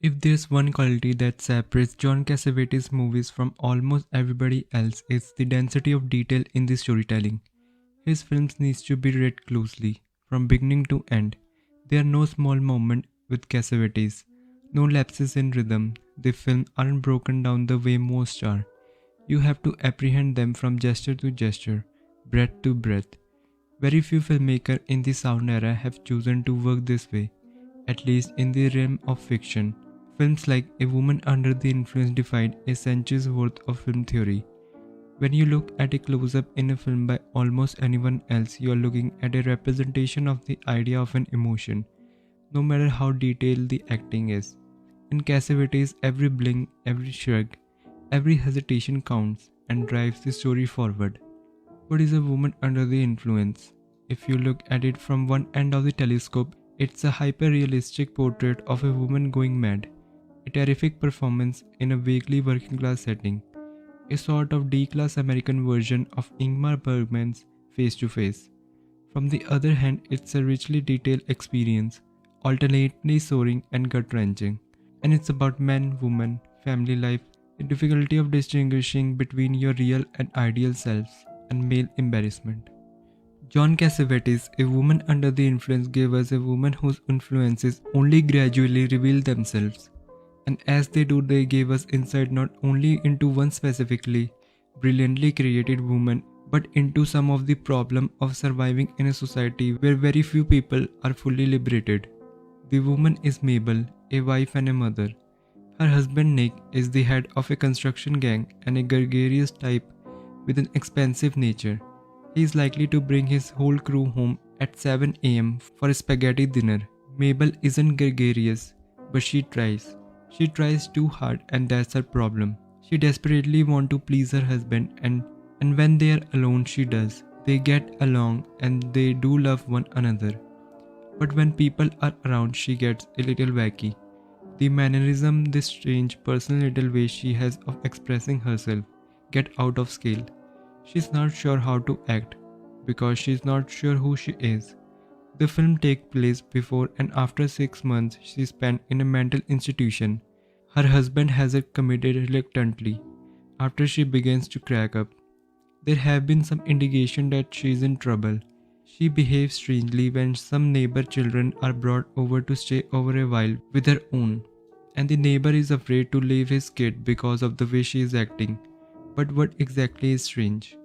If there's one quality that separates John Cassavetes' movies from almost everybody else, it's the density of detail in the storytelling. His films needs to be read closely, from beginning to end. There are no small moments with Cassavetes, no lapses in rhythm. The films aren't broken down the way most are. You have to apprehend them from gesture to gesture, breath to breath. Very few filmmakers in the sound era have chosen to work this way, at least in the realm of fiction. Films like A Woman Under the Influence defied a century's worth of film theory. When you look at a close up in a film by almost anyone else, you are looking at a representation of the idea of an emotion, no matter how detailed the acting is. In Cassavetes, every blink, every shrug, every hesitation counts and drives the story forward. What is a woman under the influence? If you look at it from one end of the telescope, it's a hyper-realistic portrait of a woman going mad, a terrific performance in a vaguely working-class setting, a sort of D-class American version of Ingmar Bergman's Face to Face. From the other hand, it's a richly detailed experience, alternately soaring and gut-wrenching. And it's about men, woman, family life, the difficulty of distinguishing between your real and ideal selves, and male embarrassment. John Cassavetes, A Woman Under the Influence, gave us a woman whose influences only gradually reveal themselves. And as they do, they gave us insight not only into one specifically brilliantly created woman, but into some of the problem of surviving in a society where very few people are fully liberated. The woman is Mabel, a wife and a mother. Her husband Nick is the head of a construction gang and a gregarious type with an expansive nature. He is likely to bring his whole crew home at 7 am for a spaghetti dinner. Mabel isn't gregarious, but she tries. She tries too hard, and that's her problem. She desperately wants to please her husband, and when they are alone she does. They get along and they do love one another. But when people are around she gets a little wacky. The mannerism, this strange personal little way she has of expressing herself, get out of scale. She's not sure how to act, because she's not sure who she is. The film takes place before and after 6 months she spent in a mental institution. Her husband has it committed reluctantly, after she begins to crack up. There have been some indication that she is in trouble. She behaves strangely when some neighbor children are brought over to stay over a while with her own, and the neighbor is afraid to leave his kid because of the way she is acting. But what exactly is strange?